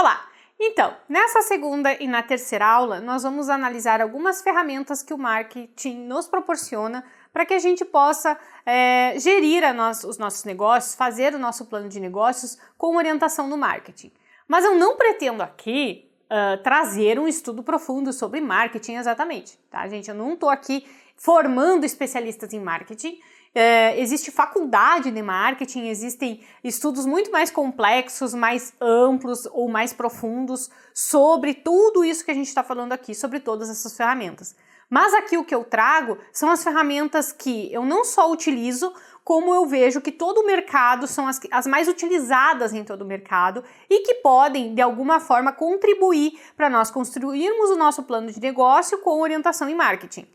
Olá! Então, nessa segunda e na terceira aula, nós vamos analisar algumas ferramentas que o marketing nos proporciona para que a gente possa gerir os nossos negócios, fazer o nosso plano de negócios com orientação no marketing. Mas eu não pretendo aqui trazer um estudo profundo sobre marketing exatamente, tá, gente? Eu não estou aqui formando especialistas em marketing. Existe faculdade de marketing, existem estudos muito mais complexos, mais amplos ou mais profundos sobre tudo isso que a gente está falando aqui, sobre todas essas ferramentas. Mas aqui o que eu trago são as ferramentas que eu não só utilizo, como eu vejo que todo o mercado são as mais utilizadas em todo o mercado e que podem, de alguma forma, contribuir para nós construirmos o nosso plano de negócio com orientação em marketing.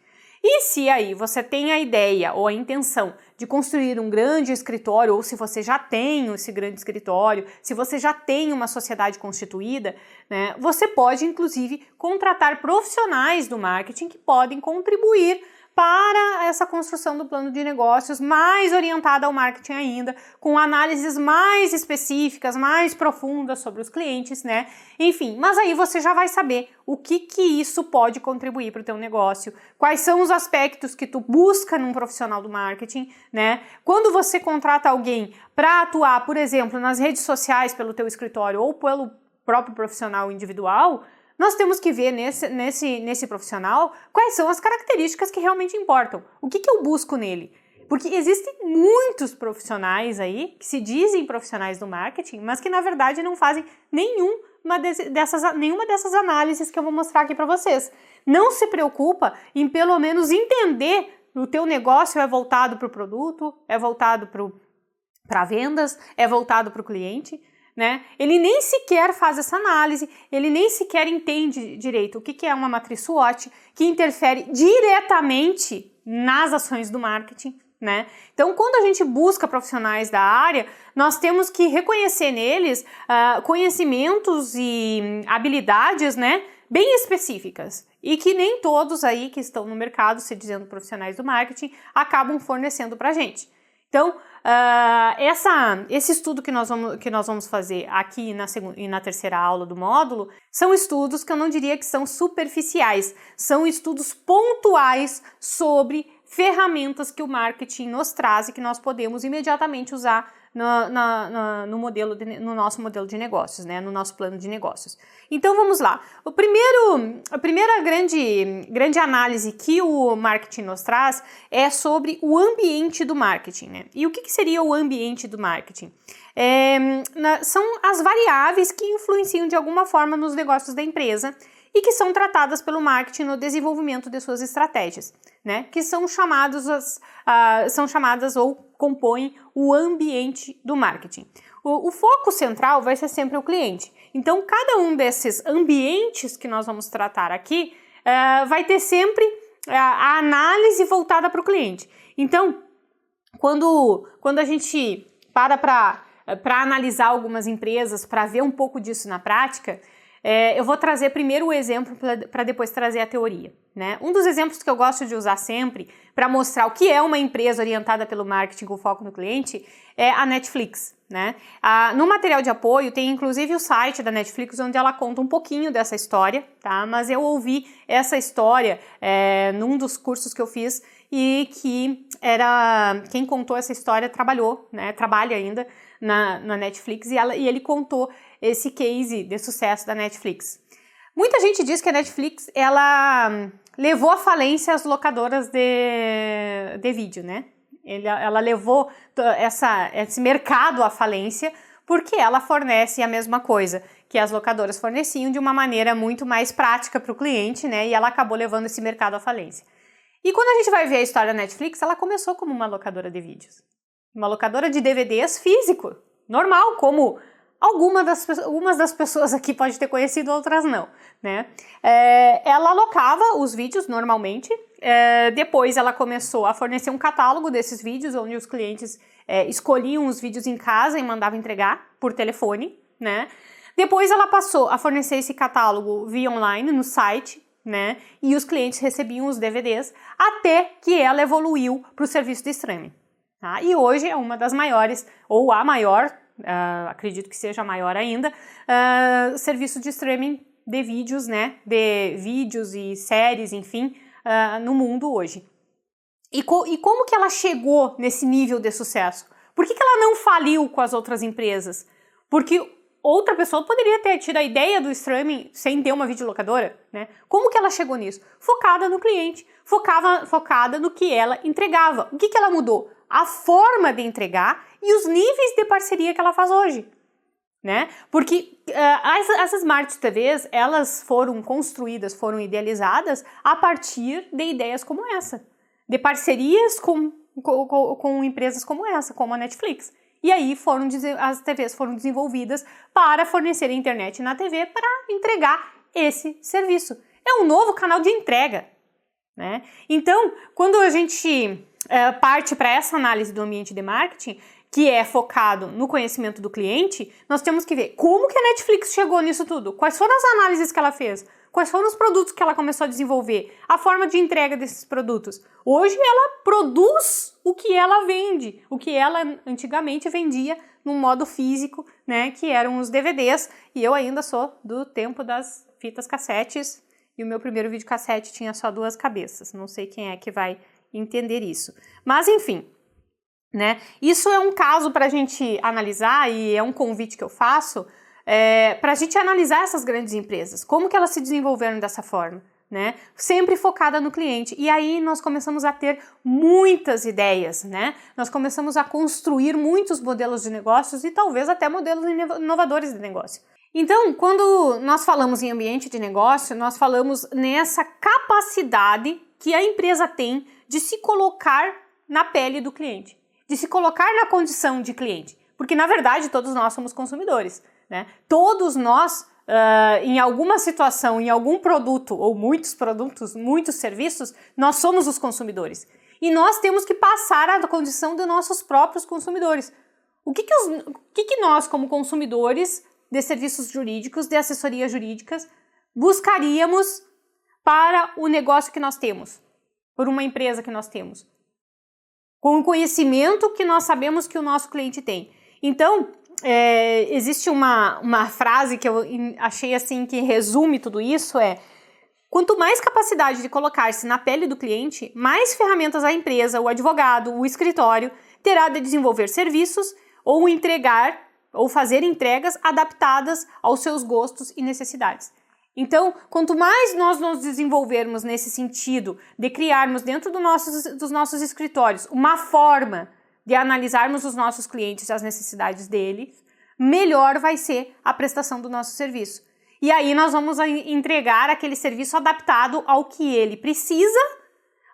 E se aí você tem a ideia ou a intenção de construir um grande escritório, ou se você já tem esse grande escritório, se você já tem uma sociedade constituída, né, você pode inclusive contratar profissionais do marketing que podem contribuir para essa construção do plano de negócios mais orientada ao marketing ainda, com análises mais específicas, mais profundas sobre os clientes, né? Enfim, mas aí você já vai saber o que isso pode contribuir para o teu negócio, quais são os aspectos que tu busca num profissional do marketing, né? Quando você contrata alguém para atuar, por exemplo, nas redes sociais pelo teu escritório ou pelo próprio profissional individual, nós temos que ver nesse profissional quais são as características que realmente importam. O que eu busco nele? Porque existem muitos profissionais aí que se dizem profissionais do marketing, mas que na verdade não fazem nenhuma dessas análises que eu vou mostrar aqui para vocês. Não se preocupa em pelo menos entender o teu negócio é voltado para o produto, é voltado para vendas, é voltado para o cliente, né? Ele nem sequer faz essa análise, ele nem sequer entende direito o que é uma matriz SWOT, que interfere diretamente nas ações do marketing, né? Então, quando a gente busca profissionais da área, nós temos que reconhecer neles conhecimentos e habilidades, né, bem específicas, e que nem todos aí que estão no mercado se dizendo profissionais do marketing acabam fornecendo pra gente. Então, esse estudo que nós vamos fazer aqui na terceira aula do módulo são estudos que eu não diria que são superficiais, são estudos pontuais sobre ferramentas que o marketing nos traz e que nós podemos imediatamente usar no nosso modelo de negócios, né? No nosso plano de negócios. Então vamos lá. A primeira grande análise que o marketing nos traz é sobre o ambiente do marketing, né? E o que seria o ambiente do marketing? São as variáveis que influenciam de alguma forma nos negócios da empresa e que são tratadas pelo marketing no desenvolvimento de suas estratégias, né? Que são chamadas ou compõem o ambiente do marketing. O foco central vai ser sempre o cliente. Então, cada um desses ambientes que nós vamos tratar aqui vai ter sempre a análise voltada para o cliente. Então, quando a gente para analisar algumas empresas, para ver um pouco disso na prática, eu vou trazer primeiro o exemplo para depois trazer a teoria, né? Um dos exemplos que eu gosto de usar sempre para mostrar o que é uma empresa orientada pelo marketing com foco no cliente é a Netflix, né? No material de apoio tem inclusive o site da Netflix onde ela conta um pouquinho dessa história, tá? Mas eu ouvi essa história num dos cursos que eu fiz e que quem contou essa história trabalhou, né? Trabalha ainda na Netflix e ele contou esse case de sucesso da Netflix. Muita gente diz que a Netflix ela levou à falência as locadoras de vídeo, né? Ela levou esse mercado à falência porque ela fornece a mesma coisa que as locadoras forneciam de uma maneira muito mais prática para o cliente, né? E ela acabou levando esse mercado à falência. E quando a gente vai ver a história da Netflix, ela começou como uma locadora de vídeos. Uma locadora de DVDs físico, normal, como algumas das pessoas aqui pode ter conhecido, outras não, né? Ela alocava os vídeos normalmente, depois ela começou a fornecer um catálogo desses vídeos, onde os clientes escolhiam os vídeos em casa e mandavam entregar por telefone, né? Depois ela passou a fornecer esse catálogo via online, no site, né? E os clientes recebiam os DVDs, até que ela evoluiu para o serviço de streaming. Tá? E hoje é uma das maiores, ou a maior acredito que seja maior ainda, serviço de streaming de vídeos, né, de vídeos e séries, enfim, no mundo hoje. E como que ela chegou nesse nível de sucesso? Por que ela não faliu com as outras empresas? Porque outra pessoa poderia ter tido a ideia do streaming sem ter uma videolocadora, né? Como que ela chegou nisso? Focada no cliente, focada no que ela entregava. O que ela mudou? A forma de entregar e os níveis de parceria que ela faz hoje, né? Porque as Smart TVs, elas foram construídas, foram idealizadas a partir de ideias como essa, de parcerias com empresas como essa, como a Netflix. E aí as TVs foram desenvolvidas para fornecer a internet na TV para entregar esse serviço. É um novo canal de entrega, né? Então, quando a gente parte para essa análise do ambiente de marketing, que é focado no conhecimento do cliente, nós temos que ver como que a Netflix chegou nisso tudo, quais foram as análises que ela fez, quais foram os produtos que ela começou a desenvolver, a forma de entrega desses produtos. Hoje ela produz o que ela vende, o que ela antigamente vendia num modo físico, né, que eram os DVDs, e eu ainda sou do tempo das fitas cassetes, e o meu primeiro videocassete tinha só 2 cabeças, não sei quem é que vai entender isso. Mas enfim, né, isso é um caso para a gente analisar, e é um convite que eu faço, para a gente analisar essas grandes empresas, como que elas se desenvolveram dessa forma, né? Sempre focada no cliente. E aí nós começamos a ter muitas ideias, né? Nós começamos a construir muitos modelos de negócios e talvez até modelos inovadores de negócio. Então, quando nós falamos em ambiente de negócio, nós falamos nessa capacidade que a empresa tem de se colocar na pele do cliente, de se colocar na condição de cliente, porque na verdade todos nós somos consumidores, né? Todos nós, em alguma situação, em algum produto ou muitos produtos, muitos serviços, nós somos os consumidores. E nós temos que passar a condição de nossos próprios consumidores. O que nós, como consumidores de serviços jurídicos, de assessorias jurídicas, buscaríamos para o negócio que nós temos, por uma empresa que nós temos, com o conhecimento que nós sabemos que o nosso cliente tem. Então, existe uma frase que eu achei assim que resume tudo isso, quanto mais capacidade de colocar-se na pele do cliente, mais ferramentas a empresa, o advogado, o escritório terá de desenvolver serviços ou entregar ou fazer entregas adaptadas aos seus gostos e necessidades. Então, quanto mais nós nos desenvolvermos nesse sentido de criarmos dentro dos nossos escritórios uma forma de analisarmos os nossos clientes e as necessidades deles, melhor vai ser a prestação do nosso serviço. E aí nós vamos entregar aquele serviço adaptado ao que ele precisa,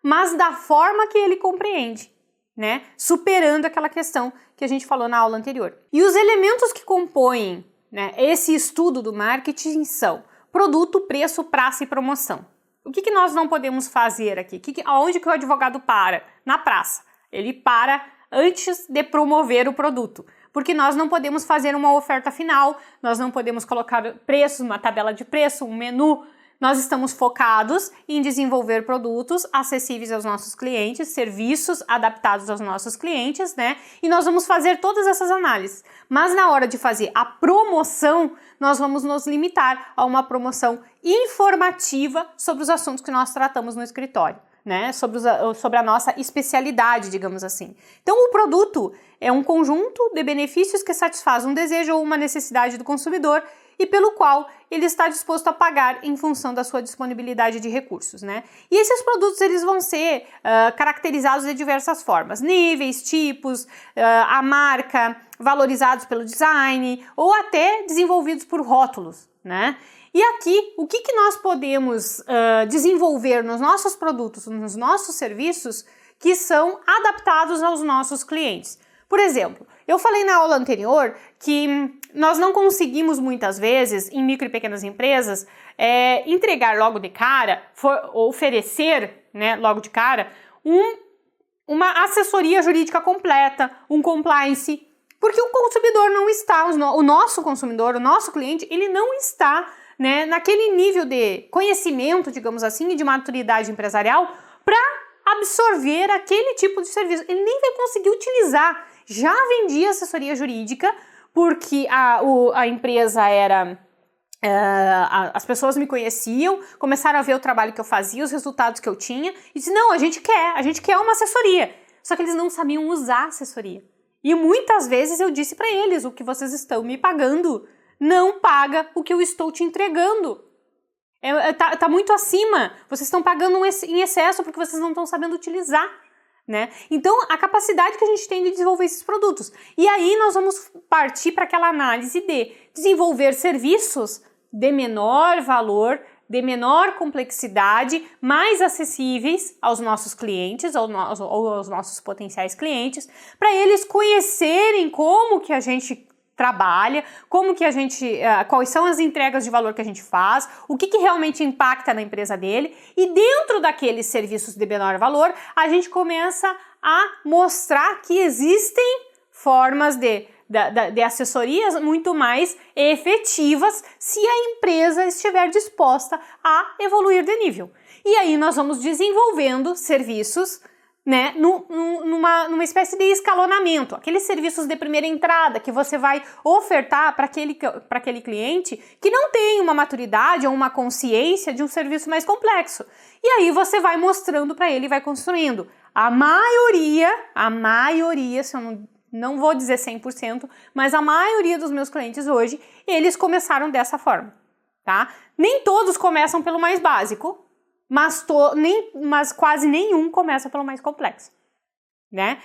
mas da forma que ele compreende, né? Superando aquela questão que a gente falou na aula anterior. E os elementos que compõem, né, esse estudo do marketing são produto, preço, praça e promoção. O que nós não podemos fazer aqui? Aonde que o advogado para? Na praça. Ele para antes de promover o produto, porque nós não podemos fazer uma oferta final, nós não podemos colocar preços, uma tabela de preço, um menu. Nós estamos focados em desenvolver produtos acessíveis aos nossos clientes, serviços adaptados aos nossos clientes, né? E nós vamos fazer todas essas análises. Mas na hora de fazer a promoção, nós vamos nos limitar a uma promoção informativa sobre os assuntos que nós tratamos no escritório, né? Sobre a nossa especialidade, digamos assim. Então, o produto é um conjunto de benefícios que satisfaz um desejo ou uma necessidade do consumidor e pelo qual ele está disposto a pagar em função da sua disponibilidade de recursos, né? E esses produtos eles vão ser caracterizados de diversas formas, níveis, tipos, a marca, valorizados pelo design ou até desenvolvidos por rótulos, né? E aqui, o que nós podemos desenvolver nos nossos produtos, nos nossos serviços que são adaptados aos nossos clientes? Por exemplo, eu falei na aula anterior que nós não conseguimos muitas vezes, em micro e pequenas empresas, entregar logo de cara, oferecer, né, logo de cara, uma assessoria jurídica completa, um compliance, porque o consumidor não está, o nosso consumidor, o nosso cliente, ele não está, né, naquele nível de conhecimento, digamos assim, e de maturidade empresarial para absorver aquele tipo de serviço. Ele nem vai conseguir utilizar. Já vendia assessoria jurídica porque a empresa era... as pessoas me conheciam, começaram a ver o trabalho que eu fazia, os resultados que eu tinha, e disse, não, a gente quer uma assessoria. Só que eles não sabiam usar a assessoria. E muitas vezes eu disse para eles, o que vocês estão me pagando não paga o que eu estou te entregando. Tá muito acima, vocês estão pagando em excesso porque vocês não estão sabendo utilizar. Né? Então, a capacidade que a gente tem de desenvolver esses produtos. E aí nós vamos partir para aquela análise de desenvolver serviços de menor valor, de menor complexidade, mais acessíveis aos nossos clientes ou aos nossos potenciais clientes, para eles conhecerem como que a gente trabalha, como que a gente, quais são as entregas de valor que a gente faz, o que realmente impacta na empresa dele, e dentro daqueles serviços de menor valor, a gente começa a mostrar que existem formas de assessorias muito mais efetivas se a empresa estiver disposta a evoluir de nível. E aí nós vamos desenvolvendo serviços, né, numa espécie de escalonamento, aqueles serviços de primeira entrada que você vai ofertar para aquele cliente que não tem uma maturidade ou uma consciência de um serviço mais complexo. E aí você vai mostrando para ele e vai construindo. A maioria, se eu não vou dizer 100%, mas a maioria dos meus clientes hoje, eles começaram dessa forma, tá? Nem todos começam pelo mais básico, mas quase nenhum começa pelo mais complexo, né?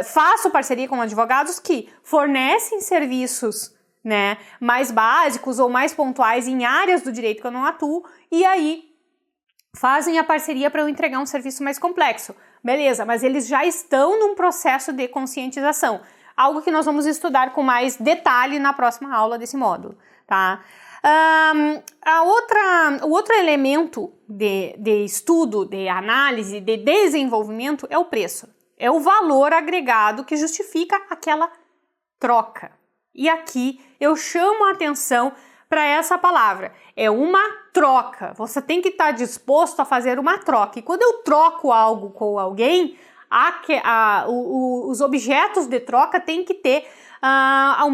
Faço parceria com advogados que fornecem serviços, né, mais básicos ou mais pontuais em áreas do direito que eu não atuo, e aí fazem a parceria para eu entregar um serviço mais complexo. Beleza, mas eles já estão num processo de conscientização, algo que nós vamos estudar com mais detalhe na próxima aula desse módulo, tá? O outro elemento de estudo, de análise, de desenvolvimento é o preço. É o valor agregado que justifica aquela troca. E aqui eu chamo a atenção para essa palavra. É uma troca. Você tem que estar disposto a fazer uma troca. E quando eu troco algo com alguém, os objetos de troca têm que ter o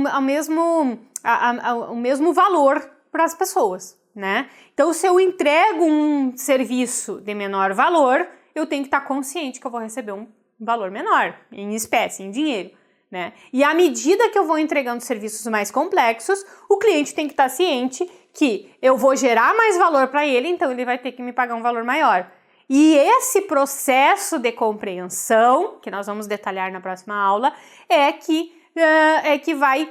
mesmo valor para as pessoas, né? Então, se eu entrego um serviço de menor valor, eu tenho que estar consciente que eu vou receber um valor menor, em espécie, em dinheiro, né? E à medida que eu vou entregando serviços mais complexos, o cliente tem que estar ciente que eu vou gerar mais valor para ele, então ele vai ter que me pagar um valor maior. E esse processo de compreensão, que nós vamos detalhar na próxima aula, é que vai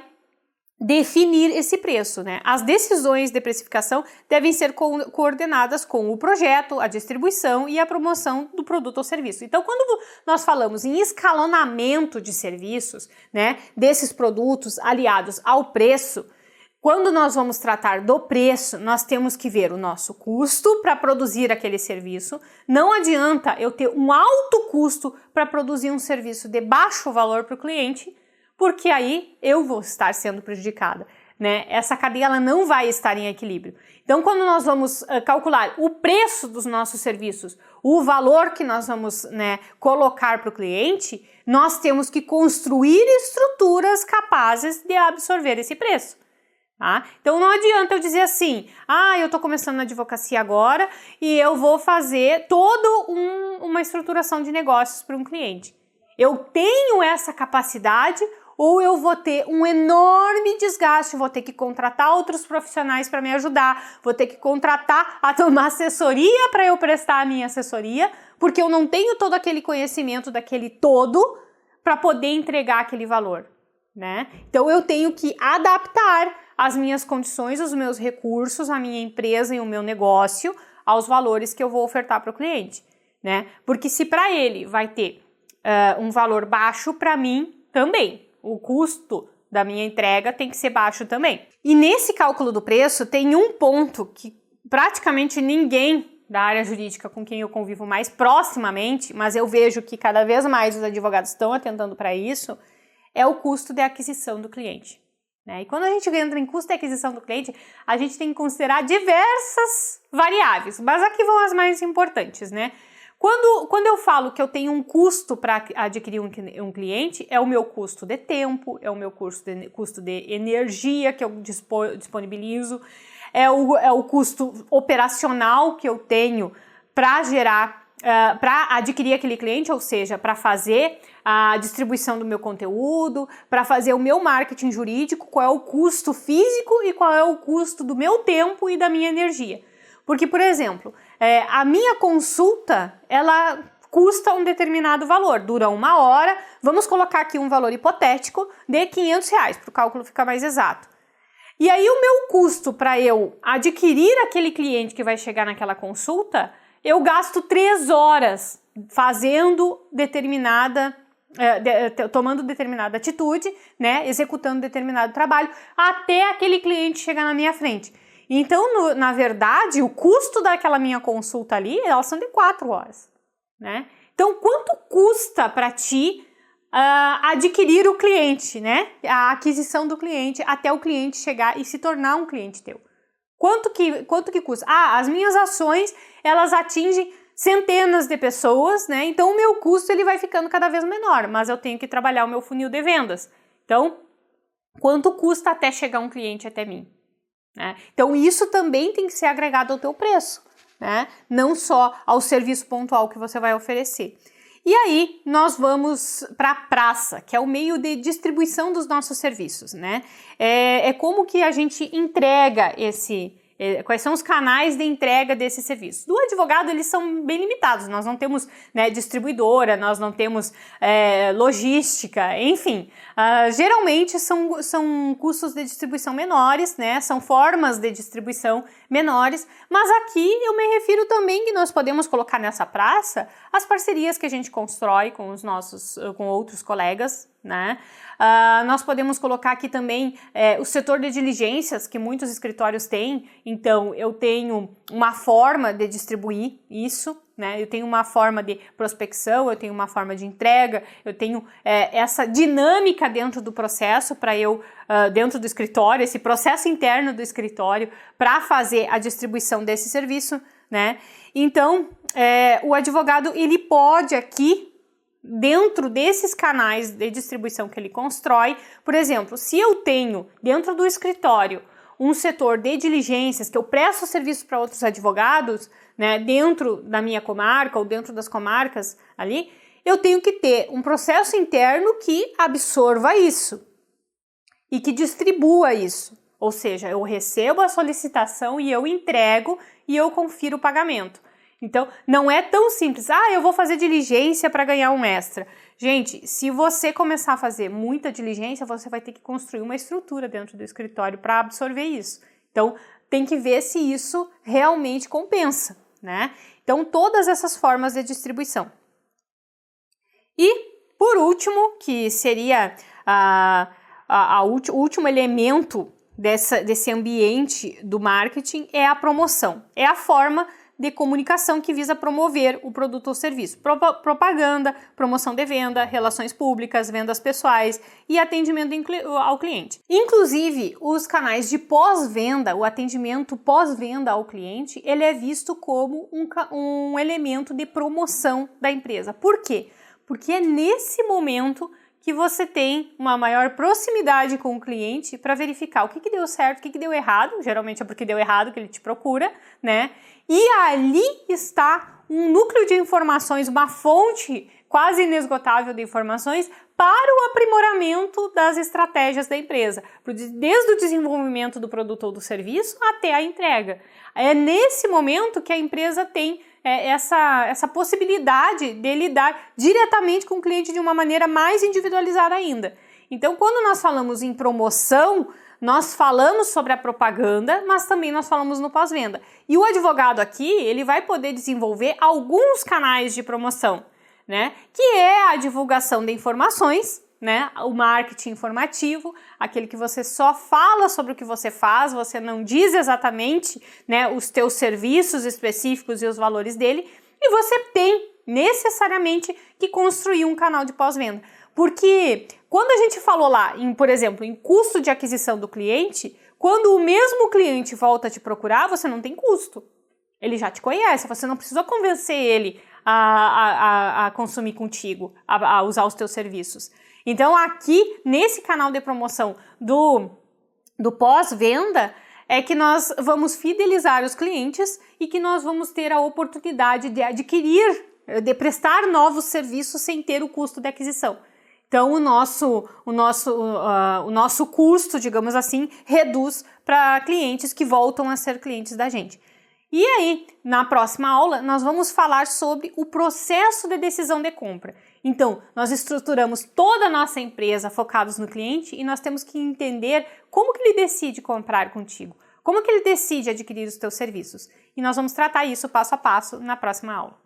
definir esse preço, né? As decisões de precificação devem ser coordenadas com o projeto, a distribuição e a promoção do produto ou serviço. Então, quando nós falamos em escalonamento de serviços, né, desses produtos aliados ao preço, quando nós vamos tratar do preço, nós temos que ver o nosso custo para produzir aquele serviço. Não adianta eu ter um alto custo para produzir um serviço de baixo valor para o cliente, porque aí eu vou estar sendo prejudicada, né? Essa cadeia ela não vai estar em equilíbrio. Então, quando nós vamos calcular o preço dos nossos serviços, o valor que nós vamos, né, colocar para o cliente, nós temos que construir estruturas capazes de absorver esse preço. Tá? Então, não adianta eu dizer assim, eu estou começando na advocacia agora e eu vou fazer toda uma estruturação de negócios para um cliente. Eu tenho essa capacidade ou eu vou ter um enorme desgaste, vou ter que contratar outros profissionais para me ajudar, vou ter que contratar uma assessoria para eu prestar a minha assessoria, porque eu não tenho todo aquele conhecimento daquele todo para poder entregar aquele valor, né? Então eu tenho que adaptar as minhas condições, os meus recursos, a minha empresa e o meu negócio aos valores que eu vou ofertar para o cliente, né? Porque se para ele vai ter um valor baixo, para mim também. O custo da minha entrega tem que ser baixo também. E nesse cálculo do preço tem um ponto que praticamente ninguém da área jurídica com quem eu convivo mais proximamente, mas eu vejo que cada vez mais os advogados estão atentando para isso, é o custo de aquisição do cliente, né? E quando a gente entra em custo de aquisição do cliente, a gente tem que considerar diversas variáveis, mas aqui vão as mais importantes, né? Quando eu falo que eu tenho um custo para adquirir um cliente, é o meu custo de tempo, é o meu custo de energia que eu disponibilizo, é o custo operacional que eu tenho para gerar, para adquirir aquele cliente, ou seja, para fazer a distribuição do meu conteúdo, para fazer o meu marketing jurídico, qual é o custo físico e qual é o custo do meu tempo e da minha energia. Porque, por exemplo, a minha consulta, ela custa um determinado valor, dura 1 hora, vamos colocar aqui um valor hipotético de R$500, para o cálculo ficar mais exato. E aí o meu custo para eu adquirir aquele cliente que vai chegar naquela consulta, eu gasto 3 horas fazendo tomando determinada atitude, né, executando determinado trabalho, até aquele cliente chegar na minha frente. Então, na verdade, o custo daquela minha consulta ali, elas são de 4 horas, né? Então, quanto custa para ti adquirir o cliente, né? A aquisição do cliente até o cliente chegar e se tornar um cliente teu? Quanto que custa? As minhas ações, elas atingem centenas de pessoas, né? Então, o meu custo ele vai ficando cada vez menor, mas eu tenho que trabalhar o meu funil de vendas. Então, quanto custa até chegar um cliente até mim? Né? Então, isso também tem que ser agregado ao teu preço, né? Não só ao serviço pontual que você vai oferecer. E aí, nós vamos para a praça, que é o meio de distribuição dos nossos serviços, né? É como que a gente entrega quais são os canais de entrega desse serviço. Do advogado, eles são bem limitados, nós não temos, né, distribuidora, nós não temos logística, enfim. Geralmente são custos de distribuição menores, né, são formas de distribuição menores, mas aqui eu me refiro também que nós podemos colocar nessa praça as parcerias que a gente constrói com com outros colegas, né? Nós podemos colocar aqui também o setor de diligências que muitos escritórios têm. Então, eu tenho uma forma de distribuir isso, né? Eu tenho uma forma de prospecção, eu tenho uma forma de entrega, eu tenho essa dinâmica dentro do processo para dentro do escritório, esse processo interno do escritório para fazer a distribuição desse serviço, né? Então, o advogado, ele pode aqui, dentro desses canais de distribuição que ele constrói, por exemplo, se eu tenho dentro do escritório um setor de diligências que eu presto serviço para outros advogados, né, dentro da minha comarca ou dentro das comarcas ali, eu tenho que ter um processo interno que absorva isso e que distribua isso. Ou seja, eu recebo a solicitação e eu entrego e eu confiro o pagamento. Então, não é tão simples, eu vou fazer diligência para ganhar um extra. Gente, se você começar a fazer muita diligência, você vai ter que construir uma estrutura dentro do escritório para absorver isso. Então, tem que ver se isso realmente compensa, né? Então, todas essas formas de distribuição. E, por último, que seria o último elemento desse ambiente do marketing, é a promoção. É a forma de comunicação que visa promover o produto ou serviço. Propaganda, promoção de venda, relações públicas, vendas pessoais e atendimento ao cliente. Inclusive, os canais de pós-venda, o atendimento pós-venda ao cliente, ele é visto como um elemento de promoção da empresa. Por quê? Porque é nesse momento que você tem uma maior proximidade com o cliente para verificar o que deu certo, o que deu errado, geralmente é porque deu errado que ele te procura, né? E ali está um núcleo de informações, uma fonte quase inesgotável de informações para o aprimoramento das estratégias da empresa, desde o desenvolvimento do produto ou do serviço até a entrega. É nesse momento que a empresa tem essa possibilidade de lidar diretamente com o cliente de uma maneira mais individualizada ainda. Então, quando nós falamos em promoção, nós falamos sobre a propaganda, mas também nós falamos no pós-venda. E o advogado aqui, ele vai poder desenvolver alguns canais de promoção, né? Que é a divulgação de informações, né? O marketing informativo, aquele que você só fala sobre o que você faz, você não diz exatamente, né, os teus serviços específicos e os valores dele, e você tem necessariamente que construir um canal de pós-venda. Porque quando a gente falou lá, por exemplo, em custo de aquisição do cliente, quando o mesmo cliente volta a te procurar, você não tem custo. Ele já te conhece, você não precisou convencer ele a consumir contigo, a usar os teus serviços. Então, aqui, nesse canal de promoção do pós-venda, é que nós vamos fidelizar os clientes e que nós vamos ter a oportunidade de adquirir, de prestar novos serviços sem ter o custo de aquisição. Então, o nosso custo, digamos assim, reduz para clientes que voltam a ser clientes da gente. E aí, na próxima aula, nós vamos falar sobre o processo de decisão de compra. Então, nós estruturamos toda a nossa empresa focados no cliente e nós temos que entender como que ele decide comprar contigo, como que ele decide adquirir os teus serviços. E nós vamos tratar isso passo a passo na próxima aula.